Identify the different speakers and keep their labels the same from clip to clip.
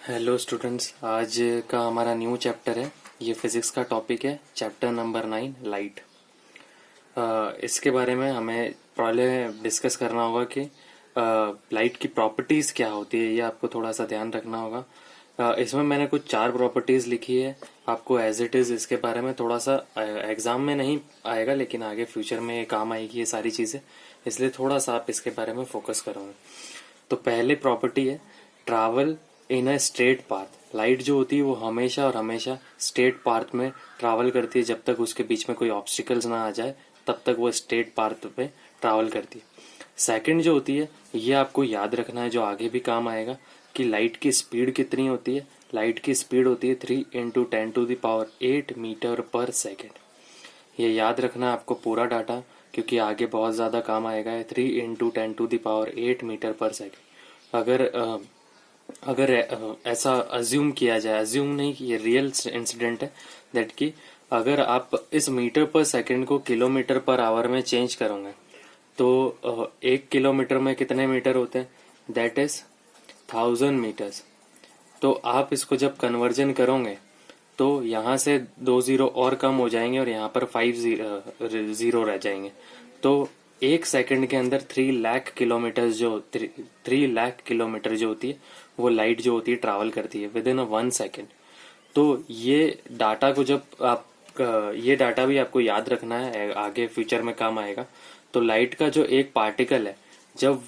Speaker 1: Hello students, आज का हमारा न्यू चैप्टर है। ये फिजिक्स का टॉपिक है, चैप्टर नंबर 9 लाइट। इसके बारे में हमें पहले डिस्कस करना होगा कि लाइट की प्रॉपर्टीज़ क्या होती है, ये आपको थोड़ा सा ध्यान रखना होगा। इसमें मैंने कुछ 4 प्रॉपर्टीज़ लिखी है। आपको एज इट इज़ इसके बारे में थोड़ा सा एग्ज़ाम में नहीं आएगा, लेकिन आगे फ्यूचर में ये काम आएगी ये सारी चीज़ें, इसलिए थोड़ा सा आप इसके बारे में फोकस करोगे। तो पहली प्रॉपर्टी है travel in a straight path. Light जो होती है वो हमेशा और हमेशा स्ट्रेट पाथ में ट्रैवल करती है। जब तक उसके बीच में कोई ऑब्स्टिकल्स ना आ जाए तब तक वो स्ट्रेट पाथ पे ट्रैवल करती है। सेकंड जो होती है, ये आपको याद रखना है, जो आगे भी काम आएगा, कि लाइट की स्पीड कितनी होती है। लाइट की स्पीड होती है 3 × 10⁸ मीटर पर सेकेंड। ये याद रखना है आपको पूरा डाटा, क्योंकि आगे बहुत ज़्यादा काम आएगा। 3 × 10⁸ मीटर पर सेकेंड। अगर ऐसा अज्यूम किया जाए, अज्यूम नहीं कि ये रियल इंसिडेंट है, दैट कि अगर आप इस मीटर पर सेकंड को किलोमीटर पर आवर में चेंज करोगे तो 1 किलोमीटर में कितने मीटर होते हैं, दैट इज 1000 मीटर्स। तो आप इसको जब कन्वर्जन करोगे तो यहाँ से 2 जीरो और कम हो जाएंगे और यहाँ पर 5 जीरो रह जाएंगे। तो 1 सेकंड के अंदर 3 लाख किलोमीटर जो होती है वो लाइट जो होती है ट्रैवल करती है विद इन 1 सेकंड। तो ये डाटा को जब आप ये डाटा भी आपको याद रखना है, आगे फ्यूचर में काम आएगा। तो लाइट का जो एक पार्टिकल है, जब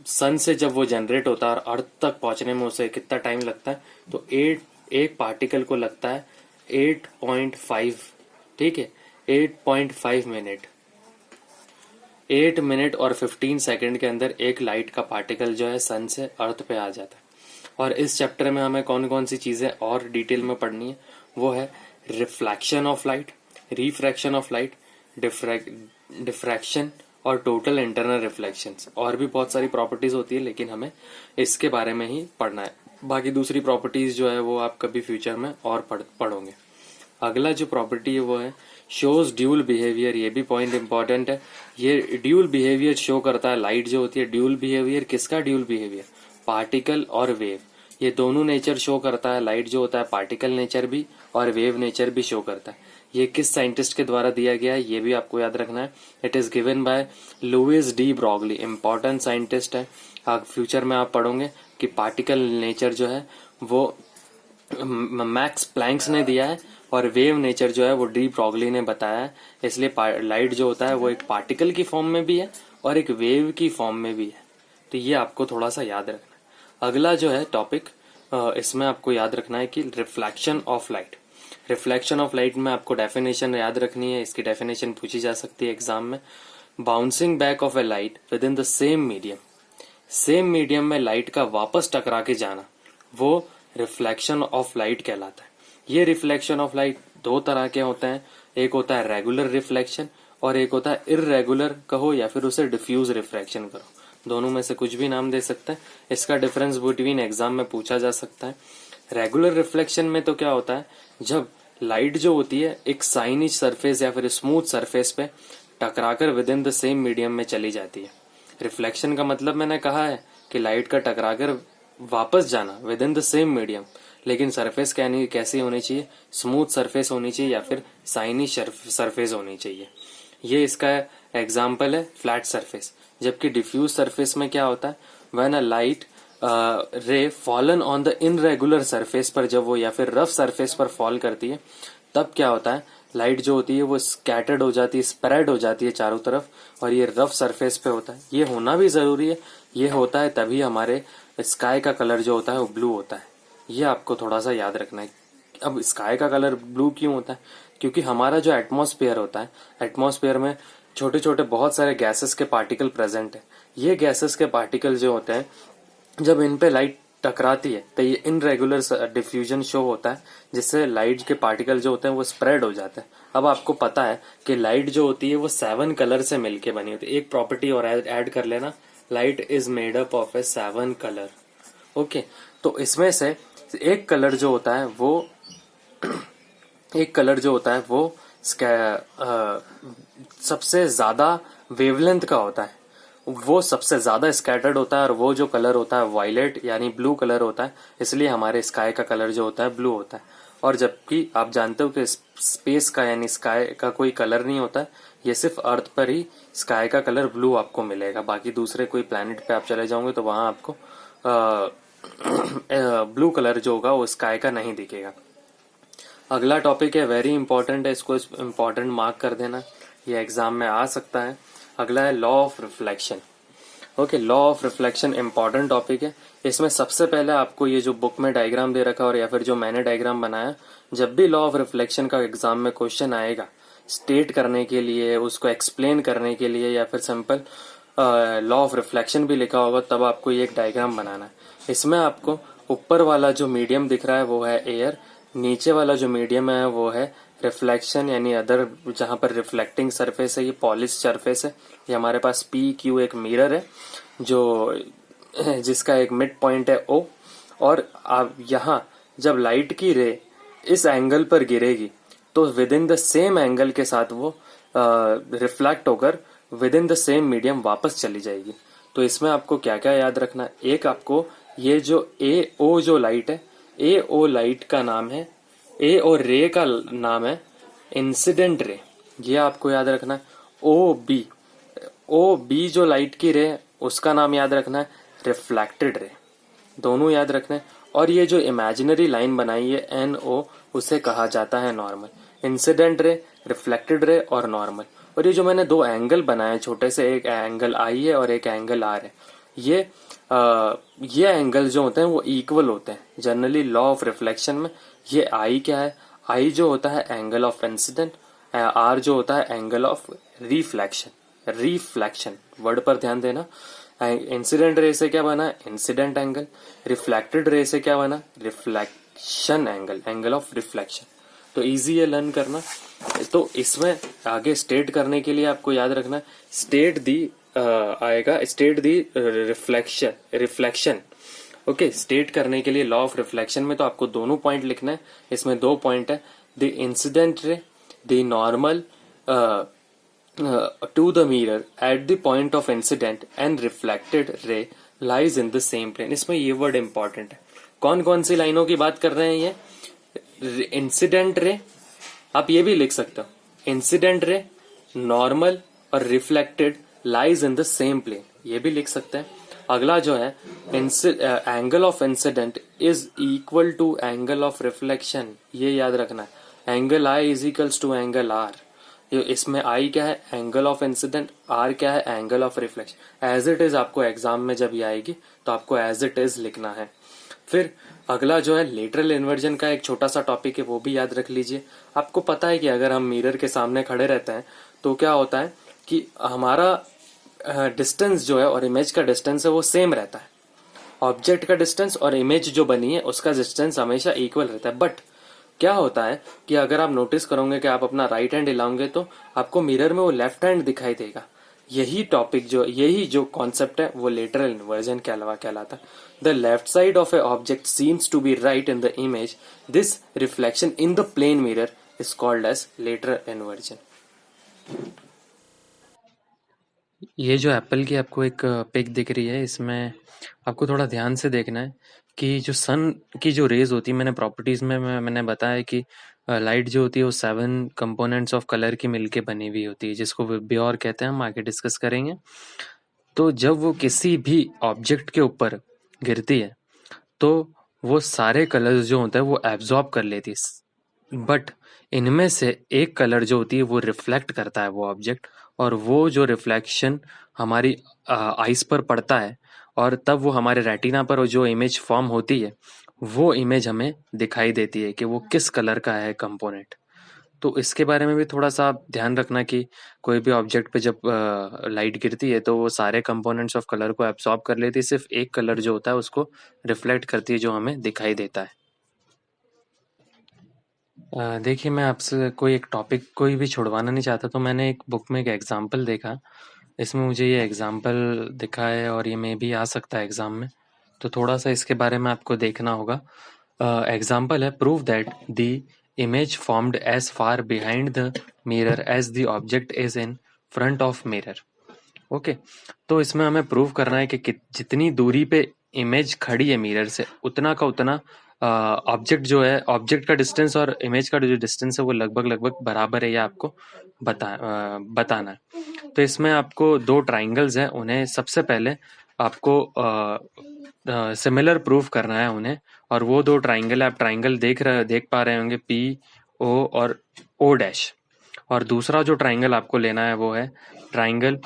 Speaker 1: सन से जब वो जनरेट होता है और अर्थ तक पहुंचने में उसे कितना टाइम लगता है, तो एक पार्टिकल को लगता है 8.5, ठीक है, 8.5 मिनट। 8 मिनट और 15 सेकंड के अंदर एक लाइट का पार्टिकल जो है सन से अर्थ पे आ जाता है। और इस चैप्टर में हमें कौन कौन सी चीजें और डिटेल में पढ़नी है, वो है reflection of light, refraction of light, diffraction और टोटल इंटरनल रिफ्लेक्शंस। और भी बहुत सारी प्रॉपर्टीज होती है, लेकिन हमें इसके बारे में ही पढ़ना है। बाकी दूसरी प्रॉपर्टीज जो है वो आप कभी फ्यूचर में और पढ़ोगे। अगला जो प्रॉपर्टी है वो है शोज ड्यूल बिहेवियर। ये भी पॉइंट इंपॉर्टेंट है। ये ड्यूल बिहेवियर शो करता है। लाइट जो होती है, ड्यूल बिहेवियर किसका ड्यूल बिहेवियर, पार्टिकल और वेव, ये दोनों नेचर शो करता है। लाइट जो होता है पार्टिकल नेचर भी और वेव नेचर भी शो करता है। ये किस साइंटिस्ट के द्वारा दिया गया है ये भी आपको याद रखना है। It is given by Louis de Broglie, important scientist है। फ्यूचर में आप पढ़ोगे कि पार्टिकल नेचर जो है वो मैक्स प्लैंक्स ने दिया है और वेव नेचर जो है वो डी ब्रॉगली ने बताया है। इसलिए लाइट जो होता है वो एक पार्टिकल की फॉर्म में भी है और एक वेव की फॉर्म में भी है। तो ये आपको थोड़ा सा याद रखना है। अगला जो है टॉपिक, इसमें आपको याद रखना है कि reflection of light. Reflection of light में आपको डेफिनेशन याद रखनी है। इसकी डेफिनेशन पूछी जा सकती है एग्जाम में। Bouncing back of A light with in the same medium, same medium में लाइट का वापस टकरा के जाना, वो रिफ्लेक्शन ऑफ लाइट कहलाता है। ये रिफ्लेक्शन ऑफ लाइट 2 तरह के होते हैं। एक होता है रेगुलर रिफ्लेक्शन और एक होता है इररेगुलर कहो या फिर उसे डिफ्यूज रिफ्लेक्शन करो, दोनों में से कुछ भी नाम दे सकते हैं। इसका डिफरेंस बिटवीन एग्जाम में पूछा जा सकता है। रेगुलर रिफ्लेक्शन में तो क्या होता है, जब लाइट जो होती है एक साइनिश सरफेस या फिर स्मूथ सरफेस पे टकराकर with in the same medium में चली जाती है। रिफ्लेक्शन का मतलब मैंने कहा है कि लाइट का टकराकर वापस जाना with in the same medium, लेकिन सरफेस कैसी होनी चाहिए, स्मूथ सरफेस होनी चाहिए या फिर साइनिश सरफेस होनी चाहिए। ये इसका एग्जाम्पल है फ्लैट सरफेस। जबकि डिफ्यूज सरफेस में क्या होता है, व्हेन अ लाइट रे fallen on the irregular surface पर, जब वो या फिर रफ सरफेस पर फॉल करती है, तब क्या होता है, लाइट जो होती है वो स्कैटर्ड हो जाती है, स्प्रेड हो जाती है चारों तरफ, और ये रफ सरफेस पे होता है। ये होना भी जरूरी है। ये होता है तभी हमारे स्काई का कलर जो होता है वो ब्लू होता है। ये आपको थोड़ा सा याद रखना है। अब स्काई का कलर ब्लू क्यों होता है, क्योंकि हमारा जो एटमॉस्फेयर होता है, एटमॉस्फेयर में छोटे छोटे बहुत सारे गैसेस के पार्टिकल प्रेजेंट है। ये गैसेस के पार्टिकल जो होते हैं, जब इन पे लाइट टकराती है तो ये इनरेगुलर डिफ्यूजन शो होता है, जिससे लाइट के पार्टिकल जो होते हैं वो स्प्रेड हो जाते हैं। अब आपको पता है कि लाइट जो होती है वो 7 कलर से मिलके बनी होती है। एक प्रॉपर्टी और ऐड कर लेना, light is made up of A 7 colour. Okay, तो इसमें से एक कलर जो होता है वो सबसे ज्यादा वेवलेंथ का होता है। वो सबसे ज्यादा स्कैटर्ड होता है और वो जो कलर होता है वायलेट यानी ब्लू कलर होता है, इसलिए हमारे स्काई का कलर जो होता है ब्लू होता है। और जबकि आप जानते हो कि स्पेस का यानी स्काई का कोई कलर नहीं होता है, ये सिर्फ अर्थ पर ही स्काई का कलर ब्लू आपको मिलेगा। बाकी दूसरे कोई प्लैनेट पे आप चले जाओगे तो वहां आपको ब्लू कलर जो होगा वो स्काई का नहीं दिखेगा। अगला टॉपिक है, वेरी इंपॉर्टेंट है, इसको इंपॉर्टेंट मार्क कर देना, ये एग्जाम में आ सकता है। अगला है law of reflection. Okay, law of reflection important topic है। इसमें सबसे पहले आपको ये जो बुक में डायग्राम दे रखा है और या फिर जो मैंने डायग्राम बनाया, जब भी लॉ ऑफ रिफ्लेक्शन का एग्जाम में क्वेश्चन आएगा स्टेट करने के लिए, उसको एक्सप्लेन करने के लिए, या फिर सिंपल लॉ ऑफ रिफ्लेक्शन भी लिखा होगा, तब आपको ये एक डायग्राम बनाना है। इसमें आपको ऊपर वाला जो मीडियम दिख रहा है वो है एयर, नीचे वाला जो मीडियम है वो है रिफ्लेक्शन यानी अदर, जहां पर रिफ्लेक्टिंग सरफेस है, ये पॉलिश सरफेस है। ये हमारे पास पी क्यू एक मिरर है जो जिसका एक मिड पॉइंट है ओ, और आप यहाँ जब लाइट की रे इस एंगल पर गिरेगी तो with in the same angle के साथ वो रिफ्लेक्ट होकर with in the same medium वापस चली जाएगी। तो इसमें आपको क्या क्या याद रखना है, एक आपको ये जो ए ओ जो लाइट है, ए ओ लाइट का नाम है, ए और रे का नाम है इंसिडेंट रे, ये आपको याद रखना है। ओ बी जो लाइट की रे उसका नाम याद रखना है रिफ्लेक्टेड रे, दोनों याद रखना है। और ये जो इमेजिनरी लाइन बनाई है एन ओ, उसे कहा जाता है normal. Incident ray, reflected ray और नॉर्मल। और ये जो मैंने दो एंगल बनाए छोटे से, एक एंगल आई है और एक एंगल आर है, ये एंगल जो होते हैं वो इक्वल होते हैं जनरली लॉ ऑफ रिफ्लेक्शन में। ये आई क्या है, आई जो होता है एंगल ऑफ इंसिडेंट, आर जो होता है angle of reflection. Reflection word पर ध्यान देना। इंसिडेंट रे से क्या बना, इंसिडेंट एंगल। रिफ्लेक्टेड रे से क्या बना, reflection angle, angle of reflection. तो इजी है लर्न करना। तो इसमें आगे स्टेट करने के लिए आपको याद रखना, स्टेट दी आएगा, स्टेट दी रिफ्लेक्शन। ओके, स्टेट करने के लिए लॉ ऑफ रिफ्लेक्शन में तो आपको दोनों पॉइंट लिखना है। इसमें दो पॉइंट है, the incident ray, the normal to the mirror at the point of incident and reflected ray lies in the same plane. इसमें ये वर्ड इंपॉर्टेंट है। कौन कौन सी लाइनों की बात कर रहे हैं ये, इंसिडेंट रे, आप ये भी लिख सकते हो, इंसिडेंट रे, नॉर्मल और reflected lies in the same plane, ये भी लिख सकते हैं। अगला जो है, angle of incident is equal to angle of reflection, ये याद रखना है। Angle I is equals to angle R. इसमें आई क्या है, एंगल ऑफ इंसिडेंट, आर क्या है, angle of reflection. As it is आपको एग्जाम में जब ये आएगी तो आपको एज इट इज लिखना है। फिर अगला जो है लेटरल इन्वर्जन का एक छोटा सा टॉपिक है, वो भी याद रख लीजिए। आपको पता है कि अगर हम मिरर के सामने खड़े रहते हैं तो क्या होता है कि हमारा डिस्टेंस जो है और इमेज का डिस्टेंस है वो सेम रहता है। ऑब्जेक्ट का डिस्टेंस और इमेज जो बनी है उसका डिस्टेंस हमेशा इक्वल रहता है। बट क्या होता है कि अगर आप नोटिस करोगे कि आप अपना राइट हैंड हिलाओगे तो आपको मिरर में वो लेफ्ट हैंड दिखाई देगा। यही जो कॉन्सेप्ट है वो लेटरल इन्वर्जन कहलाता है। The left side of a object seems to be right in the image, this reflection in the plane mirror is called as lateral inversion. ये जो एप्पल की आपको एक पिक दिख रही है, इसमें आपको थोड़ा ध्यान से देखना है कि जो सन की जो रेज होती है, मैंने प्रॉपर्टीज में मैंने बताया कि लाइट जो होती है वो 7 कंपोनेंट्स ऑफ कलर की मिलके बनी हुई होती है, जिसको ब्योर कहते हैं, हम आगे डिस्कस करेंगे। तो जब वो किसी भी ऑब्जेक्ट के ऊपर गिरती है तो वो सारे कलर्स जो होते हैं वो एब्जॉर्ब कर लेती है, बट इनमें से एक कलर जो होती है वो रिफ्लेक्ट करता है वो ऑब्जेक्ट, और वो जो रिफ्लेक्शन हमारी आइस पर पड़ता है और तब वो हमारे रेटिना पर जो इमेज फॉर्म होती है वो इमेज हमें दिखाई देती है कि वो किस कलर का है कंपोनेंट। तो इसके बारे में भी थोड़ा सा आप ध्यान रखना कि कोई भी ऑब्जेक्ट पे जब लाइट गिरती है तो वो सारे कंपोनेंट्स ऑफ कलर को एब्सॉर्ब कर लेती है, सिर्फ एक कलर जो होता है उसको रिफ्लेक्ट करती है जो हमें दिखाई देता है। देखिए, मैं आपसे कोई एक टॉपिक कोई भी छुड़वाना नहीं चाहता, तो मैंने एक बुक में एक एग्जाम्पल देखा, इसमें मुझे ये एग्जाम्पल दिखा है और ये मे भी आ सकता है एग्जाम में, तो थोड़ा सा इसके बारे में आपको देखना होगा। एग्जाम्पल है, prove that the image formed as far behind the mirror as the object is in front of mirror. Okay, तो इसमें हमें प्रूव करना है कि जितनी दूरी पे इमेज खड़ी है मिरर से उतना का उतना ऑब्जेक्ट जो है, ऑब्जेक्ट का डिस्टेंस और इमेज का जो डिस्टेंस है वो लगभग लगभग बराबर है, ये आपको बताना है। तो इसमें आपको दो ट्राइंगल्स हैं, उन्हें सबसे पहले आपको सिमिलर प्रूफ करना है उन्हें, और वो दो ट्राइंगल आप ट्राइंगल देख पा रहे होंगे, पी ओ और ओ डैश। और दूसरा जो ट्राइंगल आपको लेना है वो है triangle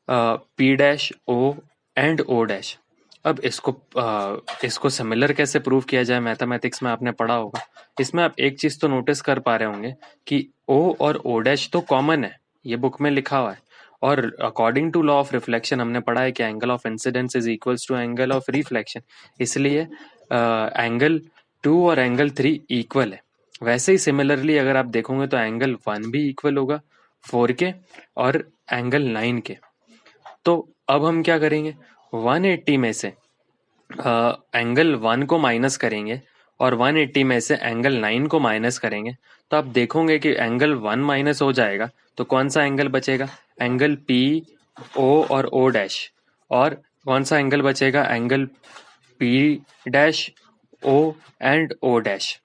Speaker 1: P dash O and O dash. अब इसको सिमिलर कैसे प्रूव किया जाए, मैथमेटिक्स में आपने पढ़ा होगा। इसमें आप एक चीज तो नोटिस कर पा रहे होंगे कि ओ और ओ डैश तो कॉमन है, ये बुक में लिखा हुआ है। और according to law of reflection हमने पढ़ा है कि angle of incidence is equals to angle of reflection, इसलिए एंगल 2 और एंगल 3 इक्वल है। वैसे ही सिमिलरली अगर आप देखोगे तो एंगल 1 भी इक्वल होगा 4 के और एंगल 9 के। तो अब हम क्या करेंगे, 180 में से एंगल 1 को माइनस करेंगे और 180 में से एंगल 9 को माइनस करेंगे, तो आप देखोगे कि एंगल 1 माइनस हो जाएगा, तो कौन सा एंगल बचेगा, एंगल पी ओ और ओ डैश। और कौन सा एंगल बचेगा, angle P dash O and O dash.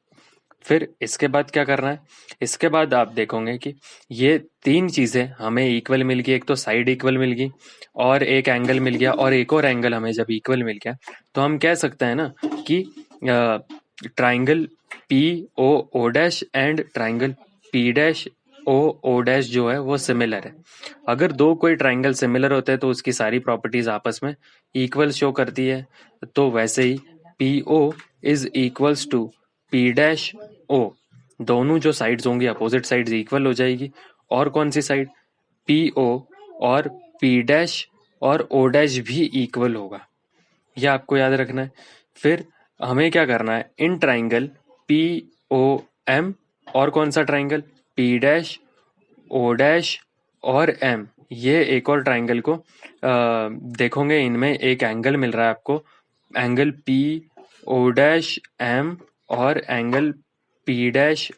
Speaker 1: फिर इसके बाद क्या करना है, इसके बाद आप देखोगे कि ये तीन चीजें हमें इक्वल मिल गई। एक तो साइड इक्वल मिल गई और एक एंगल मिल गया, और एक और एंगल हमें जब इक्वल मिल गया तो हम कह सकते हैं ना कि triangle P O O dash and triangle P dash O O dash जो है वो सिमिलर है। अगर दो कोई ट्राइंगल सिमिलर होते हैं तो उसकी सारी प्रॉपर्टीज आपस में इक्वल शो करती है। तो वैसे ही P O is equals to P dash O, दोनों जो साइड्स होंगी अपोजिट साइड्स इक्वल हो जाएगी। और कौन सी साइड, पी ओ और पी डैश और ओ डैश भी इक्वल होगा, ये आपको याद रखना है। फिर हमें क्या करना है, इन ट्राइंगल पी ओ एम और कौन सा triangle P dash O dash और एम, ये एक और ट्राइंगल को देखोगे, इनमें एक एंगल मिल रहा है आपको, angle P O dash M और angle P dash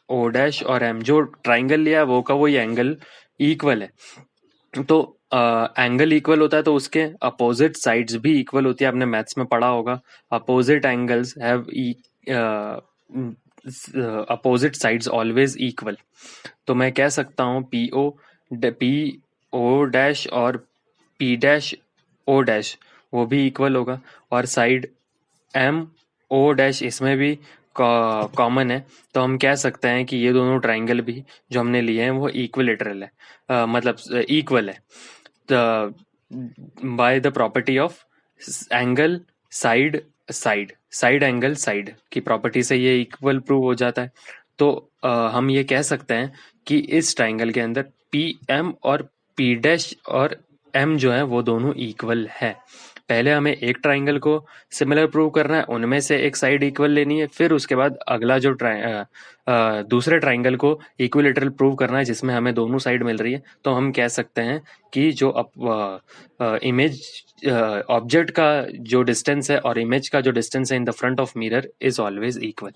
Speaker 1: O dash और एम। जो ट्राइंगल लिया है वो का वही एंगल इक्वल है। तो एंगल इक्वल होता है तो उसके अपोजिट साइड्स भी इक्वल होती है, आपने मैथ्स में पढ़ा होगा, opposite angles have opposite sides always equal. तो मैं कह सकता हूँ पी ओ डैश और पी डैश ओ डैश वो भी इक्वल होगा, और साइड एम ओ डैश इसमें भी कॉमन है। तो हम कह सकते हैं कि ये दोनों ट्राइंगल भी जो हमने लिए हैं वो इक्विलेटरल है, मतलब इक्वल है by the property of angle side side, side angle side की प्रॉपर्टी से ये इक्वल प्रूव हो जाता है। तो हम ये कह सकते हैं कि इस ट्राइंगल के अंदर पी एम और पी डैश और एम जो है वो दोनों इक्वल है। पहले हमें एक ट्राइंगल को सिमिलर प्रूव करना है, उनमें से एक साइड इक्वल लेनी है, फिर उसके बाद अगला जो दूसरे ट्राइंगल को इक्विलेटरल प्रूव करना है जिसमें हमें दोनों साइड मिल रही है। तो हम कह सकते हैं कि जो इमेज ऑब्जेक्ट का जो डिस्टेंस है और इमेज का जो डिस्टेंस है in the front of mirror is always equal.